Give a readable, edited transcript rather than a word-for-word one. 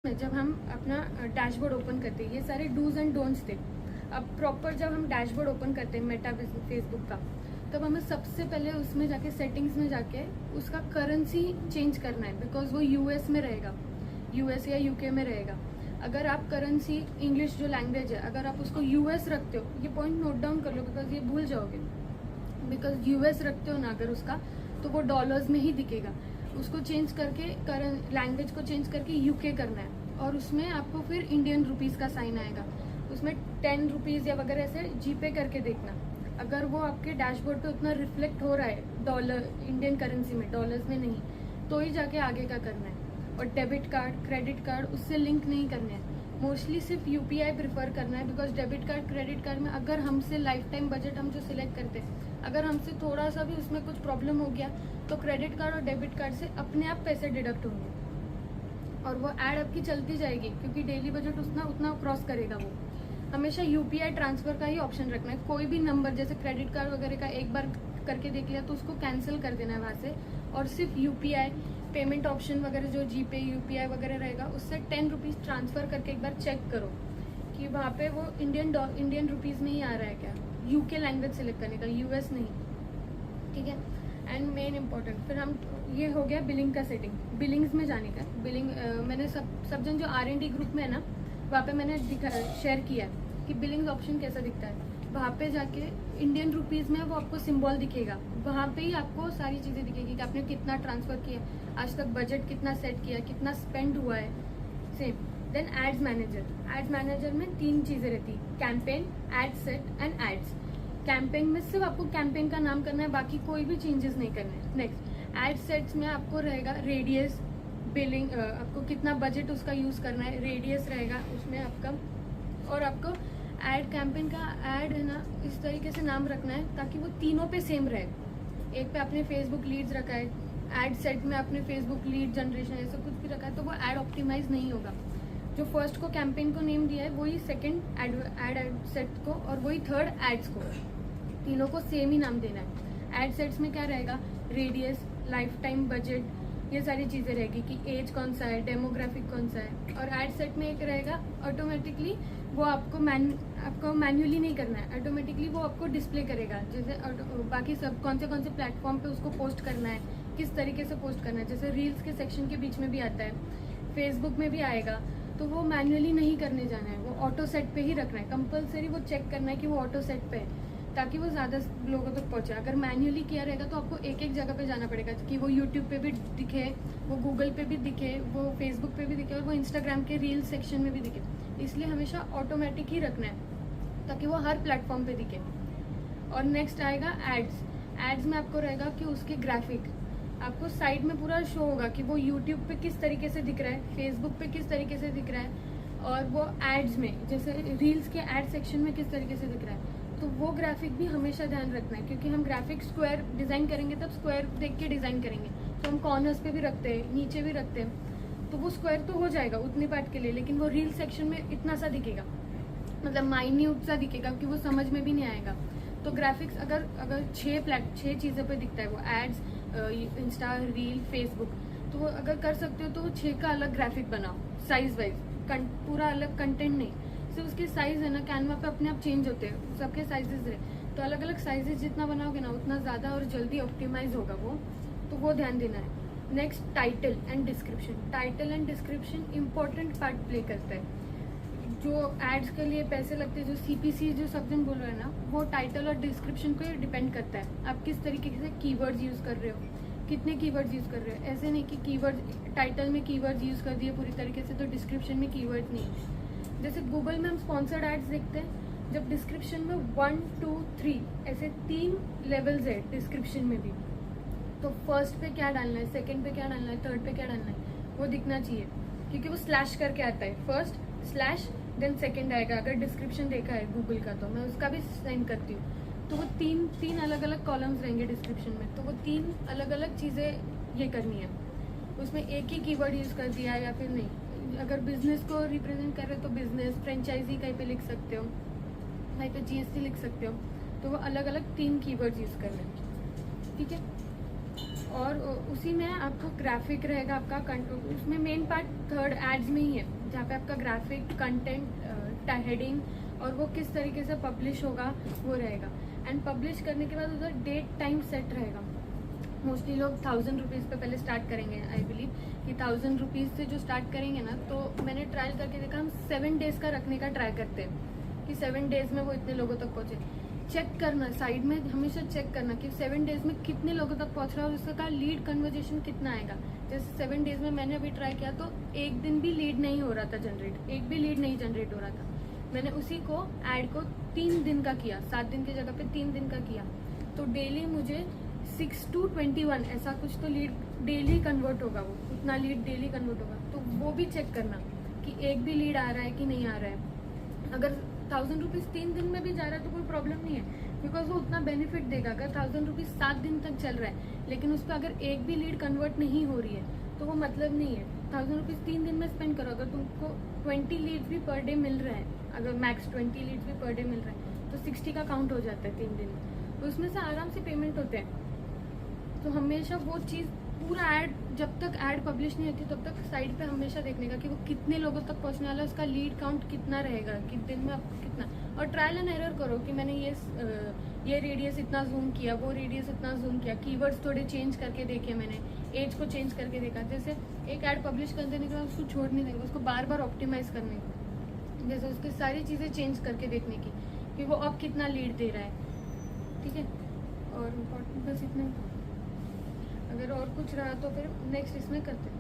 जब हम अपना डैशबोर्ड ओपन करते हैं, ये सारे डूज एंड डोंट्स थे। अब प्रॉपर जब हम डैशबोर्ड ओपन करते हैं मेटा फेसबुक का, तब हमें सबसे पहले उसमें जाके सेटिंग्स में जाके उसका करेंसी चेंज करना है, बिकॉज वो यूएस में रहेगा, यूएस या यूके में रहेगा। अगर आप करेंसी इंग्लिश जो लैंग्वेज है, अगर आप उसको यूएस रखते हो, ये पॉइंट नोट डाउन कर लो बिकॉज ये भूल जाओगे। बिकॉज यूएस रखते हो ना अगर उसका, तो वो डॉलर्स में ही दिखेगा। उसको चेंज करके लैंग्वेज को चेंज करके यूके करना है, और उसमें आपको फिर इंडियन रुपीज़ का साइन आएगा। उसमें 10 रुपीज़ या वगैरह ऐसे जीपे करके देखना। अगर वो आपके डैशबोर्ड पे उतना रिफ्लेक्ट हो रहा है डॉलर इंडियन करेंसी में, डॉलर्स में नहीं, तो ही जाके आगे का करना है। और डेबिट कार्ड क्रेडिट कार्ड उससे लिंक नहीं करने हैं। मोस्टली सिर्फ यूपीआई प्रेफर करना है, because debit card credit card में अगर हमसे लाइफ टाइम बजट हम जो सिलेक्ट करते हैं, अगर हमसे थोड़ा सा भी उसमें कुछ प्रॉब्लम हो गया तो क्रेडिट कार्ड और डेबिट कार्ड से अपने आप पैसे डिडक्ट होंगे और वो ऐड आपकी चलती जाएगी, क्योंकि डेली बजट उतना क्रॉस करेगा। वो हमेशा यूपीआई ट्रांसफर का ही ऑप्शन रखना है। कोई भी नंबर जैसे क्रेडिट कार्ड वगैरह का एक बार करके देख लिया तो उसको कैंसिल कर देना है वहाँ से, और सिर्फ यूपीआई पेमेंट ऑप्शन वगैरह जो जीपे यूपीआई वगैरह रहेगा उससे 10 रुपीज़ ट्रांसफ़र करके एक बार चेक करो कि वहाँ पे वो इंडियन रुपीज़ में ही आ रहा है क्या। यूके लैंग्वेज सेलेक्ट करने का, यूएस नहीं, ठीक है। एंड मेन इम्पॉर्टेंट, फिर हम ये हो गया बिलिंग का सेटिंग। बिलिंग्स में जाने का, बिलिंग मैंने सब जन जो R&D ग्रुप में है ना, वहाँ पे मैंने शेयर किया है कि बिलिंग्स ऑप्शन कैसा दिखता है। वहाँ पे जाके इंडियन रुपीज़ में वो आपको सिंबल दिखेगा, वहाँ पे ही आपको सारी चीज़ें दिखेगी कि आपने कितना ट्रांसफ़र किया, आज तक बजट कितना सेट किया, कितना स्पेंड हुआ है, सेम। देन एड्स मैनेजर में 3 चीज़ें रहती है, campaign, ad set and ads. Campaign में सिर्फ आपको कैंपेन का नाम करना है, बाकी कोई भी चेंजेस नहीं करना है। नेक्स्ट एड सेट्स में आपको रहेगा रेडियस, बिलिंग, आपको कितना बजट उसका यूज़ करना है, रेडियस रहेगा उसमें आपका। और आपको एड कैंपेन का एड है ना, इस तरीके से नाम रखना है ताकि वो तीनों पे सेम रहे। एक पे आपने फेसबुक लीड्स रखा है, एड सेट में आपने फेसबुक लीड जनरेशन ऐसा कुछ भी रखा है, तो वो एड ऑप्टिमाइज नहीं होगा। जो फर्स्ट को कैंपेन को नेम दिया है वही सेकंड एड सेट को, और वही थर्ड एड्स को, तीनों को सेम ही नाम देना है। एड सेट्स में क्या रहेगा, रेडियस, लाइफ टाइम बजट, ये सारी चीज़ें रहेगी कि एज कौन सा है, डेमोग्राफिक कौन सा है। और एड सेट में एक रहेगा ऑटोमेटिकली, वो आपको मैन्युअली नहीं करना है, ऑटोमेटिकली वो आपको डिस्प्ले करेगा। जैसे बाकी सब कौन से प्लेटफॉर्म पे उसको पोस्ट करना है, किस तरीके से पोस्ट करना है। जैसे रील्स के सेक्शन के बीच में भी आता है, फेसबुक में भी आएगा, तो वो मैन्युअली नहीं करने जाना है, वो ऑटो सेट पे ही रखना है। कंपलसरी वो चेक करना है कि वो ऑटो सेट पे है, ताकि वो ज़्यादा लोगों तक पहुँचे। अगर मैन्युअली किया रहेगा तो आपको एक जगह पे जाना पड़ेगा कि वो यूट्यूब पे भी दिखे, वो गूगल पे भी दिखे, वो फेसबुक पे भी दिखे, और वो इंस्टाग्राम के रील सेक्शन में भी दिखे। इसलिए हमेशा ऑटोमेटिक ही रखना है ताकि वो हर प्लेटफॉर्म पे दिखे। और नेक्स्ट आएगा एड्स में आपको रहेगा कि उसके ग्राफिक आपको साइड में पूरा शो होगा कि वो यूट्यूब पे किस तरीके से दिख रहा है, फेसबुक पे किस तरीके से दिख रहा है, और वो एड्स में जैसे रील्स के एड सेक्शन में किस तरीके से दिख रहा है। तो वो ग्राफिक भी हमेशा ध्यान रखना है, क्योंकि हम ग्राफिक स्क्वायर डिज़ाइन करेंगे तब स्क्वायर देख के डिज़ाइन करेंगे। तो हम कॉर्नर्स पे भी रखते हैं, नीचे भी रखते हैं, तो वो स्क्वायर तो हो जाएगा उतने पार्ट के लिए, लेकिन वो रील सेक्शन में इतना सा दिखेगा, मतलब माइन्यूट सा दिखेगा कि वो समझ में भी नहीं आएगा। तो ग्राफिक्स अगर 6 चीज़ों पे दिखता है, वो एड्स, इंस्टा, रील, फेसबुक, तो वो अगर कर सकते हो तो वो 6 का अलग ग्राफिक बनाओ, साइज वाइज, पूरा अलग कंटेंट नहीं, सिर्फ उसके साइज है ना, कैनवा पे अपने आप चेंज होते हैं, सबके साइजेस रहे, तो अलग अलग साइजेस जितना बनाओगे ना उतना ज़्यादा और जल्दी ऑप्टिमाइज होगा वो, तो वो ध्यान देना है। Next title and description important part play करता है। जो एड्स के लिए पैसे लगते हैं, जो सीपीसी जो सब जन बोल रहे हैं ना, वो टाइटल और डिस्क्रिप्शन पे डिपेंड करता है। आप किस तरीके से कीवर्ड्स यूज़ कर रहे हो, कितने कीवर्ड्स यूज़ कर रहे हो। ऐसे नहीं कि कीवर्ड टाइटल में कीवर्ड्स यूज़ कर दिए पूरी तरीके से तो डिस्क्रिप्शन में कीवर्ड नहीं। जैसे गूगल में हम स्पॉन्सर्ड एड्स देखते हैं, जब डिस्क्रिप्शन में 1, 2, 3 ऐसे 3 लेवल्स है डिस्क्रिप्शन में भी, तो फर्स्ट पे क्या डालना है, सेकंड पे क्या डालना है, थर्ड पे क्या डालना है, वो दिखना चाहिए, क्योंकि वो स्लैश करके आता है, फर्स्ट स्लैश देन सेकंड आएगा। अगर डिस्क्रिप्शन देखा है गूगल का तो मैं उसका भी सेंड करती हूँ, तो वो तीन अलग अलग कॉलम्स रहेंगे डिस्क्रिप्शन में, तो वो 3 अलग अलग चीज़ें ये करनी है। उसमें एक ही कीवर्ड यूज़ कर दिया या फिर नहीं। अगर बिजनेस को रिप्रेजेंट कर रहे हो तो बिजनेस, फ्रेंचाइजी कहीं पे लिख सकते हो, कहीं पे जीएसटी लिख सकते हो, तो वो अलग अलग 3 कीवर्ड्स यूज़ कर रहे हैं, ठीक है। और उसी में आपको ग्राफिक रहेगा आपका, उसमें मेन पार्ट थर्ड एड्स में ही है, जहाँ पे आपका ग्राफिक कंटेंट हेडिंग और वो किस तरीके से पब्लिश होगा वो रहेगा। एंड पब्लिश करने के बाद उधर डेट टाइम सेट रहेगा। मोस्टली लोग 1000 रुपीज़ पे पहले स्टार्ट करेंगे, आई बिलीव कि 1000 रुपीज़ से जो स्टार्ट करेंगे ना, तो मैंने ट्रायल करके देखा, हम 7 डेज़ का रखने का ट्राई करते हैं कि 7 डेज़ में वो इतने लोगों तक पहुँचे। चेक करना साइड में, हमेशा चेक करना कि 7 डेज़ में कितने लोगों तक पहुँच रहा है और उसका लीड कन्वर्जेशन कितना आएगा। जैसे 7 डेज़ में मैंने अभी ट्राई किया तो एक दिन भी लीड नहीं हो रहा था जनरेट, एक भी लीड नहीं जनरेट हो रहा था। मैंने उसी को ऐड को 3 दिन का किया, 7 दिन की जगह पे 3 दिन का किया, तो डेली मुझे 6 to 21 ऐसा कुछ तो लीड डेली कन्वर्ट होगा, वो उतना लीड डेली कन्वर्ट होगा। तो वो भी चेक करना कि एक भी लीड आ रहा है कि नहीं आ रहा है। अगर 1000 रुपीज़ 3 दिन में भी जा रहा है तो कोई प्रॉब्लम नहीं है, बिकॉज वो उतना बेनिफिट देगा। अगर 1000 रुपीज़ 7 दिन तक चल रहा है लेकिन उस पर अगर एक भी लीड कन्वर्ट नहीं हो रही है तो वो मतलब नहीं है। 1000 रुपीज़ 3 दिन में स्पेंड करो, अगर तुमको 20 लीड्स भी पर डे मिल रहा है, अगर मैक्स 20 लीड्स भी पर डे मिल रहा है तो 60 का काउंट हो जाता है 3 दिन में, तो उसमें से आराम से पेमेंट होते हैं। तो हमेशा वो चीज़ पूरा ऐड, जब तक ऐड पब्लिश नहीं होती तब तक साइड पे हमेशा देखने का कि वो कितने लोगों तक पहुंचने वाला है, उसका लीड काउंट कितना रहेगा, कि दिन में आपको कितना। और ट्रायल एंड एरर करो कि मैंने ये रेडियस इतना जूम किया, वो रेडियस इतना जूम किया, कीवर्ड्स थोड़े चेंज करके देखे मैंने, एज को चेंज करके देखा। जैसे एक ऐड पब्लिश कर देने के बाद उसको छोड़ नहीं देंगे, उसको बार बार ऑप्टिमाइज करने की, जैसे उसकी सारी चीज़ें चेंज करके देखने की कि वो अब कितना लीड दे रहा है। ठीक है, और इम्पोर्टेंट बस इतना ही। अगर और कुछ रहा तो फिर नेक्स्ट इसमें करते हैं।